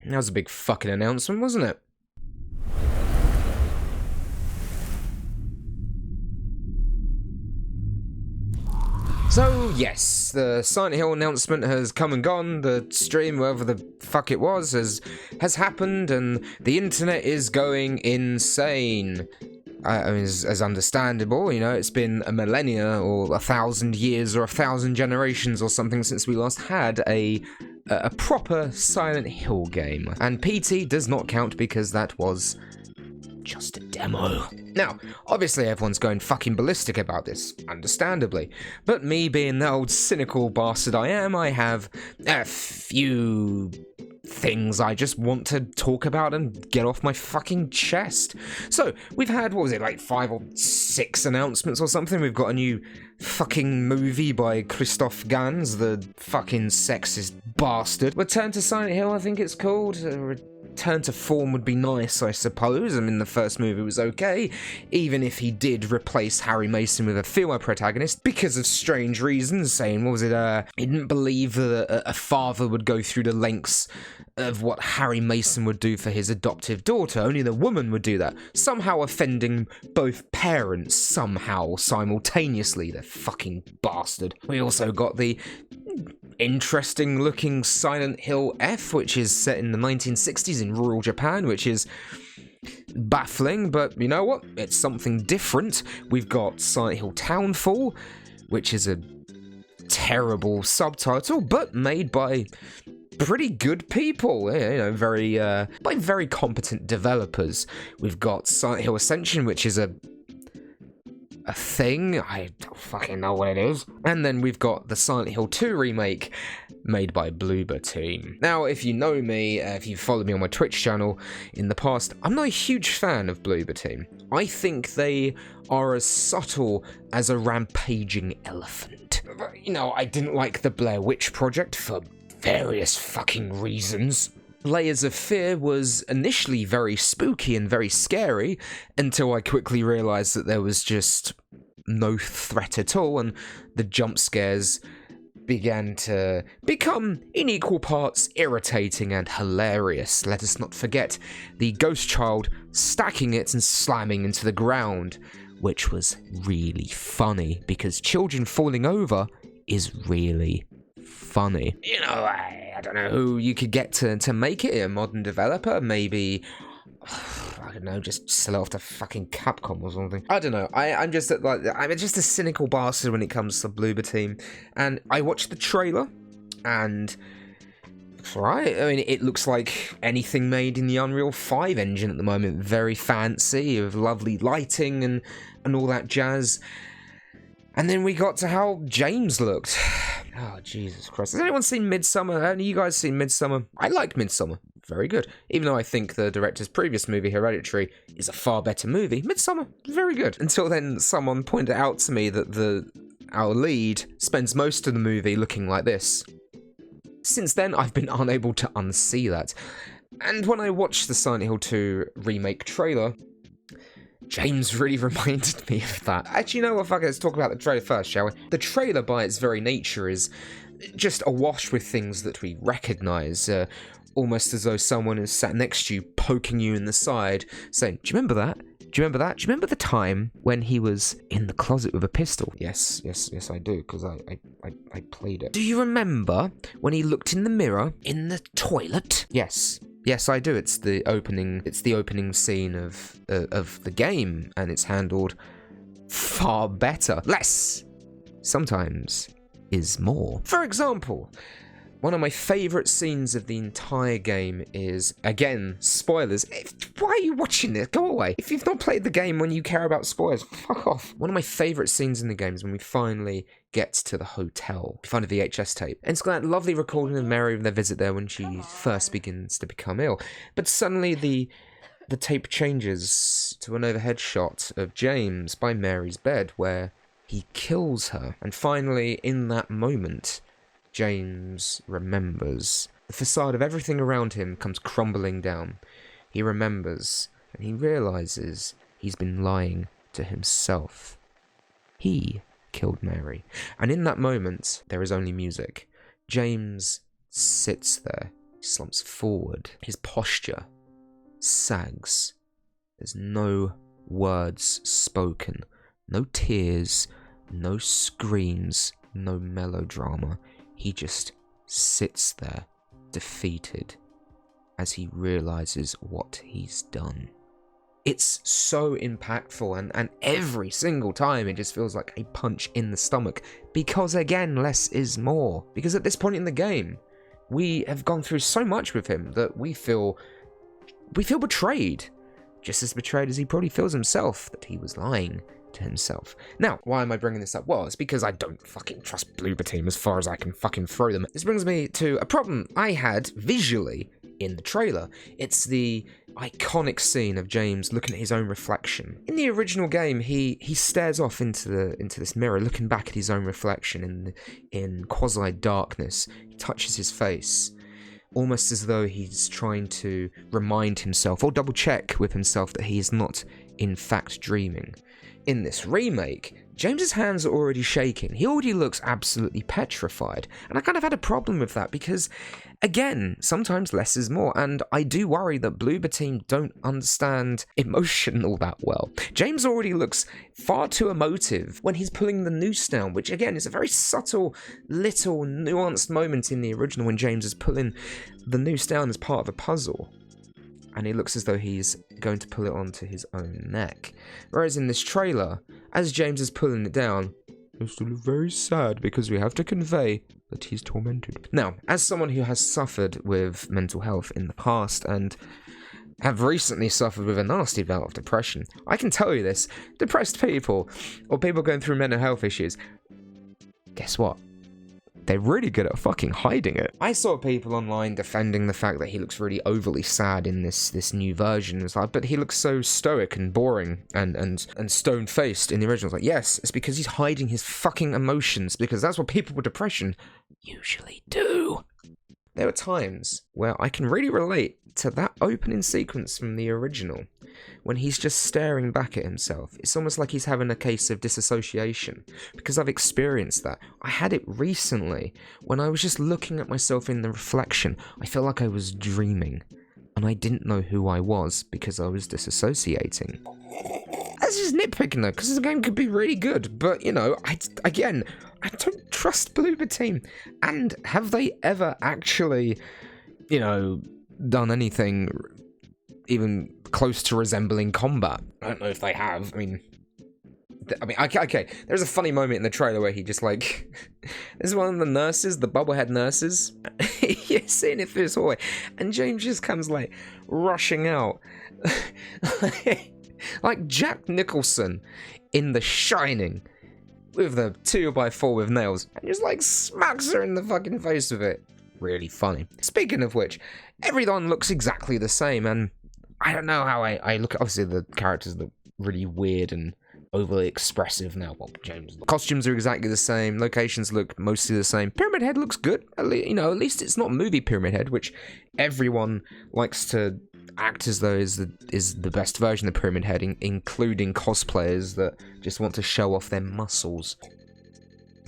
That was a big fucking announcement, wasn't it? So, yes, the Silent Hill announcement has come and gone, the stream, whatever the fuck it was, has happened, and the internet is going insane. I mean, as understandable, you know, it's been a millennia, or 1,000 years, or 1,000 generations, or something since we last had a proper Silent Hill game. And PT does not count because that was just a demo. Now, obviously everyone's going fucking ballistic about this, understandably, but me being the old cynical bastard I am, I have a few things I just want to talk about and get off my fucking chest. So, we've had, what was it, like 5 or 6 announcements or something? We've got a new fucking movie by Christophe Gans, the fucking sexist bastard. Return to Silent Hill, I think it's called. Return to form would be nice, I suppose. I mean, the first movie was okay, even if he did replace Harry Mason with a female protagonist, because of strange reasons, saying, what was it, he didn't believe that a father would go through the lengths of what Harry Mason would do for his adoptive daughter. Only the woman would do that, somehow offending both parents, somehow, simultaneously, the fucking bastard. We also got the interesting looking Silent Hill F, which is set in the 1960s in rural Japan, which is baffling, but you know what? It's something different. We've got Silent Hill Townfall, which is a terrible subtitle, but made by pretty good people, you know, by very competent developers. We've got Silent Hill Ascension, which is a thing. I don't fucking know what it is. And then we've got the Silent Hill 2 remake made by Bloober Team. Now, if you know me, if you've followed me on my Twitch channel in the past, I'm not a huge fan of Bloober Team. I think they are as subtle as a rampaging elephant. But, you know, I didn't like the Blair Witch Project for various fucking reasons. Layers of Fear was initially very spooky and very scary until I quickly realised that there was just no threat at all, and the jump scares began to become in equal parts irritating and hilarious. Let us not forget the ghost child stacking it and slamming into the ground, which was really funny because children falling over is really funny. You know, I don't know who you could get to make it, a modern developer, maybe, I don't know, just sell it off to fucking Capcom or something. I don't know, I'm just a cynical bastard when it comes to Bloober Team, and I watched the trailer, and it's alright. I mean, it looks like anything made in the Unreal 5 engine at the moment, very fancy, with lovely lighting and all that jazz. And then we got to how James looked. Oh, Jesus Christ. Has anyone seen Midsummer? Have you guys seen Midsummer? I like Midsummer. Very good. Even though I think the director's previous movie, Hereditary, is a far better movie, Midsummer, very good. Until then, someone pointed out to me that our lead spends most of the movie looking like this. Since then, I've been unable to unsee that. And when I watched the Silent Hill 2 remake trailer, James really reminded me of that. Actually, you know what, fuck it, let's talk about the trailer first, shall we? The trailer, by its very nature, is just awash with things that we recognise, almost as though someone is sat next to you, poking you in the side, saying, do you remember that? Do you remember that? Do you remember the time when he was in the closet with a pistol? Yes, I do, because I played it. Do you remember when he looked in the mirror in the toilet? Yes, I do. It's the opening scene of the game, and it's handled far better. Less, sometimes, is more. For example, one of my favourite scenes of the entire game is, again, spoilers. Why are you watching this? Go away. If you've not played the game when you care about spoilers, fuck off. One of my favourite scenes in the game is when we finally get to the hotel. We find a VHS tape. And it's got that lovely recording of Mary and their visit there when she first begins to become ill. But suddenly the tape changes to an overhead shot of James by Mary's bed where he kills her. And finally, in that moment, James remembers. The facade of everything around him comes crumbling down. He remembers, and he realises he's been lying to himself. He killed Mary. And in that moment, there is only music. James sits there He slumps forward. His posture sags. There's no words spoken. No tears. No screams. No melodrama. He just sits there, defeated, as he realizes what he's done. It's so impactful, and every single time it just feels like a punch in the stomach. Because again, less is more. Because at this point in the game, we have gone through so much with him that we feel betrayed. Just as betrayed as he probably feels himself, that he was lying to himself. Now, why am I bringing this up? Well, it's because I don't fucking trust Bloober Team as far as I can fucking throw them. This brings me to a problem I had visually in the trailer. It's the iconic scene of James looking at his own reflection. In the original game, he stares off into this mirror, looking back at his own reflection in quasi-darkness. He touches his face, almost as though he's trying to remind himself or double-check with himself that he is not, in fact, dreaming. In this remake, James's hands are already shaking. He already looks absolutely petrified. And I kind of had a problem with that because, again, sometimes less is more. And I do worry that Bloober Team don't understand emotion all that well. James already looks far too emotive when he's pulling the noose down, which, again, is a very subtle, little, nuanced moment in the original when James is pulling the noose down as part of a puzzle. And he looks as though he's going to pull it onto his own neck. Whereas in this trailer, as James is pulling it down, it's still very sad because we have to convey that he's tormented. Now, as someone who has suffered with mental health in the past and have recently suffered with a nasty bout of depression, I can tell you this, depressed people, or people going through mental health issues, guess what? They're really good at fucking hiding it. I saw people online defending the fact that he looks really overly sad in this new version. It's like, but he looks so stoic and boring and stone-faced in the original. It's like, yes, it's because he's hiding his fucking emotions, because that's what people with depression usually do. There are times where I can really relate to that opening sequence from the original, when he's just staring back at himself. It's almost like he's having a case of disassociation, because I've experienced that. I had it recently when I was just looking at myself in the reflection. I felt like I was dreaming, and I didn't know who I was because I was disassociating. That's just nitpicking though, because the game could be really good, but you know, I don't trust Bloober Team. And have they ever actually, you know, done anything even close to resembling combat? I don't know if they have. I mean, okay, there's a funny moment in the trailer where he just like, there's one of the nurses, the bubblehead nurses, you're seeing it through this hallway, and James just comes like rushing out, like Jack Nicholson in The Shining, with the 2x4 with nails, and just like smacks her in the fucking face with it. Really funny. Speaking of which, everyone looks exactly the same, and I don't know how I look at, obviously the characters look really weird and overly expressive now. Well, James, costumes are exactly the same, locations look mostly the same. Pyramid Head looks good, at least it's not movie Pyramid Head, which everyone likes to act as though is the best version of Pyramid Head, including cosplayers that just want to show off their muscles.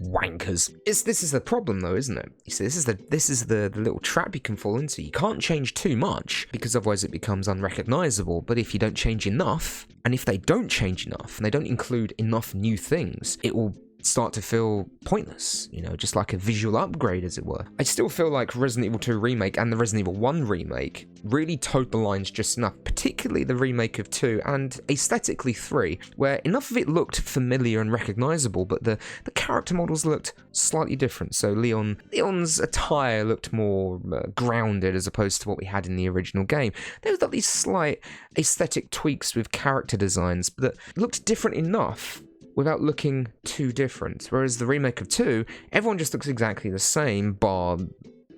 Wankers. This is the problem though, isn't it? You see, this is the little trap you can fall into. You can't change too much, because otherwise it becomes unrecognizable. But if you don't change enough, and if they don't change enough, and they don't include enough new things, it will start to feel pointless, you know, just like a visual upgrade, as it were. I still feel like Resident Evil 2 Remake and the Resident Evil 1 Remake really towed the lines just enough, particularly the remake of 2 and aesthetically 3, where enough of it looked familiar and recognizable, but the character models looked slightly different. So Leon's attire looked more grounded as opposed to what we had in the original game. There was these slight aesthetic tweaks with character designs that looked different enough without looking too different. Whereas the remake of 2, everyone just looks exactly the same, bar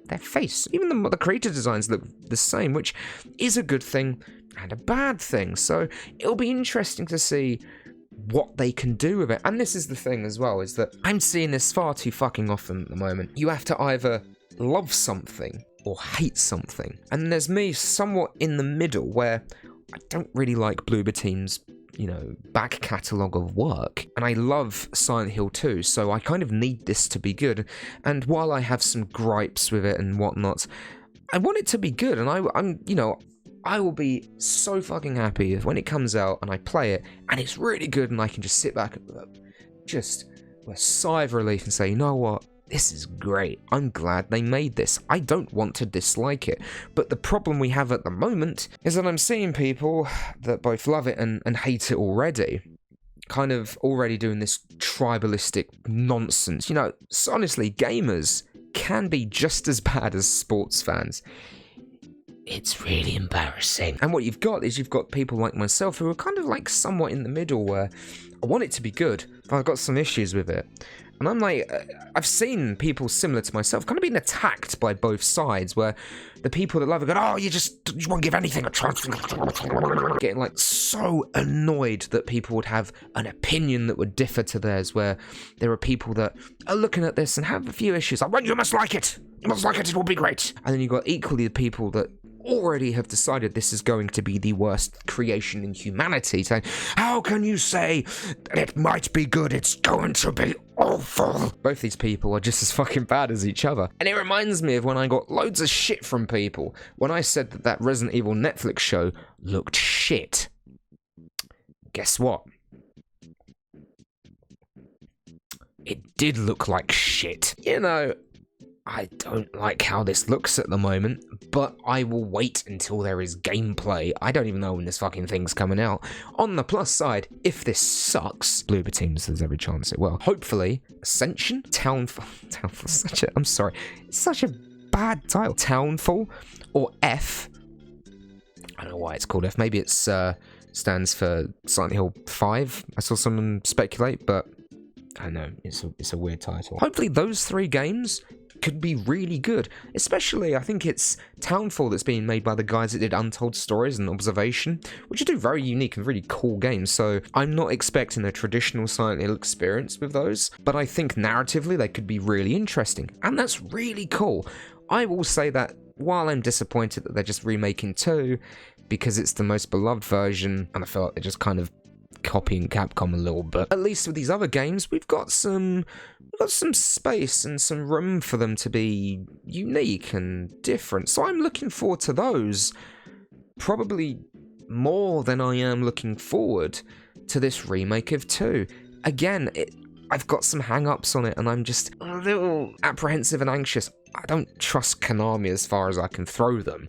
their face. Even the creator designs look the same, which is a good thing and a bad thing. So it'll be interesting to see what they can do with it. And this is the thing as well, is that I'm seeing this far too fucking often at the moment. You have to either love something or hate something. And there's me somewhat in the middle, where I don't really like Bloober Team's back catalogue of work, and I love Silent Hill 2, so I kind of need this to be good. And while I have some gripes with it and whatnot, I want it to be good, and I'm, you know, I will be so fucking happy if when it comes out and I play it and it's really good and I can just sit back and just a sigh of relief and say, you know what? This is great. I'm glad they made this. I don't want to dislike it. But the problem we have at the moment is that I'm seeing people that both love it and hate it already. Kind of already doing this tribalistic nonsense. You know, honestly, gamers can be just as bad as sports fans. It's really embarrassing. And what you've got is you've got people like myself who are kind of like somewhat in the middle where I want it to be good, but I've got some issues with it. And I'm like, I've seen people similar to myself kind of being attacked by both sides, where the people that love it go, oh, you won't give anything a chance. Getting like so annoyed that people would have an opinion that would differ to theirs, where there are people that are looking at this and have a few issues. Like, well, you must like it. You must like it. It will be great. And then you've got equally the people that already have decided this is going to be the worst creation in humanity, saying, how can you say it might be good, it's going to be awful? Both these people are just as fucking bad as each other. And it reminds me of when I got loads of shit from people when I said that Resident Evil Netflix show looked shit. Guess what? It did look like shit. You know, I don't like how this looks at the moment, but I will wait until there is gameplay. I don't even know when this fucking thing's coming out. On the plus side, if this sucks, Bloober Team, there's every chance it will. Hopefully, Ascension? Townfall, I'm sorry, it's such a bad title. Townfall, or F. I don't know why it's called F. Maybe it stands for Silent Hill 5. I saw someone speculate, but I don't know, it's a weird title. Hopefully those 3 games could be really good, especially I think it's Townfall that's being made by the guys that did Untold Stories and Observation, which are 2 very unique and really cool games, so I'm not expecting a traditional Silent Hill experience with those, but I think narratively they could be really interesting, and that's really cool. I will say that while I'm disappointed that they're just remaking 2, because it's the most beloved version, and I feel like they're just kind of copying Capcom a little bit, at least with these other games we've got some space and some room for them to be unique and different, so I'm looking forward to those probably more than I am looking forward to this remake of 2. Again, I've got some hang-ups on it and I'm just a little apprehensive and anxious. I don't trust Konami as far as I can throw them.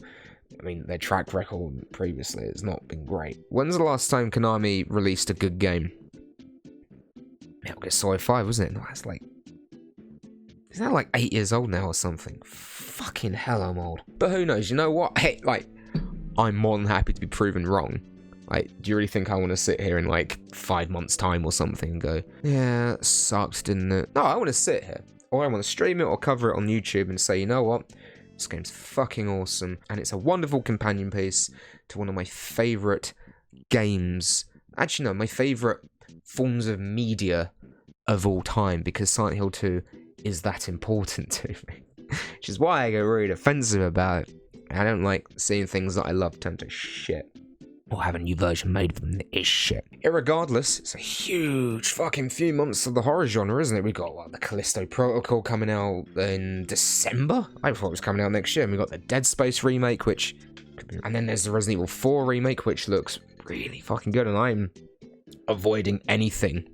I mean, their track record previously has not been great. When's the last time Konami released a good game? Metal Gear Solid 5, wasn't it? No, that's like... Is that like 8 years old now or something? Fucking hell, I'm old. But who knows, you know what? Hey, like, I'm more than happy to be proven wrong. Like, do you really think I want to sit here in like 5 months' time or something and go, yeah, it sucked, didn't it? No, I want to sit here. Or I want to stream it or cover it on YouTube and say, you know what? This game's fucking awesome, and it's a wonderful companion piece to one of my favourite games. Actually, no, my favourite forms of media of all time, because Silent Hill 2 is that important to me. Which is why I get really defensive about it. I don't like seeing things that I love turn to shit. Or have a new version made of them that is shit. Irregardless, it's a huge fucking few months of the horror genre, isn't it? We got the Callisto Protocol coming out in December? I thought it was coming out next year. And we got the Dead Space remake, which... And then there's the Resident Evil 4 remake, which looks really fucking good. And I'm avoiding anything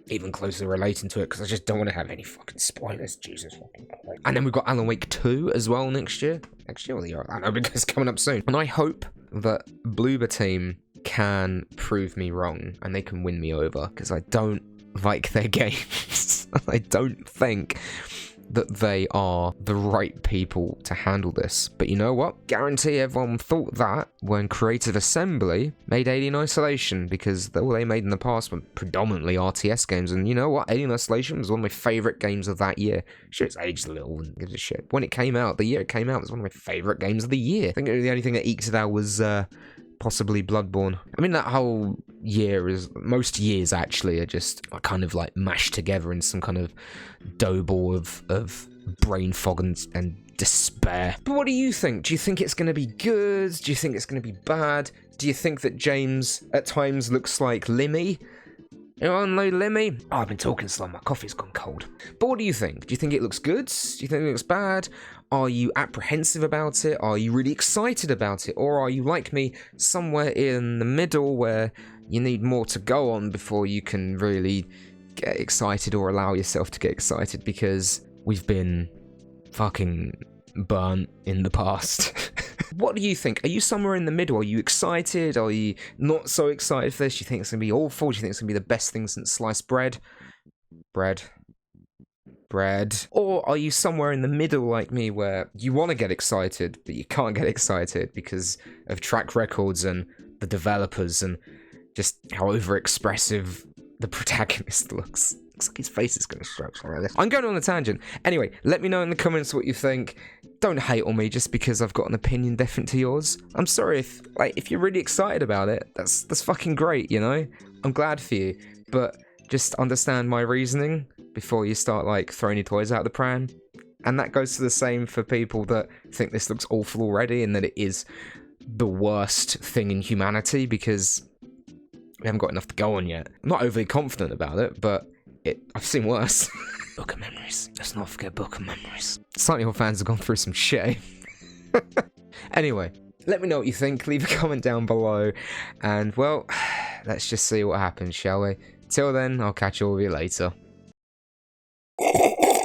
even closely relating to it, because I just don't want to have any fucking spoilers. Jesus fucking Christ. And then we've got Alan Wake 2 as well next year. Next year or the year? I don't know, because it's coming up soon. And I hope that Bloober Team can prove me wrong and they can win me over, because I don't like their games. I don't think that they are the right people to handle this. But you know what? Guarantee everyone thought that when Creative Assembly made Alien Isolation, because all they made in the past were predominantly RTS games. And you know what? Alien Isolation was one of my favourite games of that year. Sure, it's aged a little and gives a shit. When it came out, the year it came out, it was one of my favourite games of the year. I think the only thing that eked it out was possibly Bloodborne. I mean, that whole year is... Most years, actually, are just kind of like mashed together in some kind of dough ball of brain fog and despair. But what do you think? Do you think it's going to be good? Do you think it's going to be bad? Do you think that James at times looks like Limmy? Anyone know Limmy? Oh, I've been talking slow, my coffee's gone cold. But what do you think? Do you think it looks good? Do you think it looks bad? Are you apprehensive about it? Are you really excited about it? Or are you like me, somewhere in the middle where you need more to go on before you can really get excited or allow yourself to get excited, because we've been fucking burnt in the past? What do you think? Are you somewhere in the middle? Are you excited? Are you not so excited for this? Do you think it's going to be awful? Do you think it's going to be the best thing since sliced bread? Bread. Or are you somewhere in the middle like me where you want to get excited, but you can't get excited because of track records and the developers and just how overexpressive the protagonist looks? Looks like his face is going to stretch like this. I'm going on a tangent. Anyway, let me know in the comments what you think. Don't hate on me just because I've got an opinion different to yours. I'm sorry if you're really excited about it. That's fucking great, you know? I'm glad for you. But just understand my reasoning before you start throwing your toys out the pram. And that goes to the same for people that think this looks awful already and that it is the worst thing in humanity, because we haven't got enough to go on yet. I'm not overly confident about it, but I've seen worse. Book of Memories. Let's not forget Book of Memories. Silent Hill fans have gone through some shit. Anyway, let me know what you think. Leave a comment down below. And, well, let's just see what happens, shall we? Till then, I'll catch all of you later.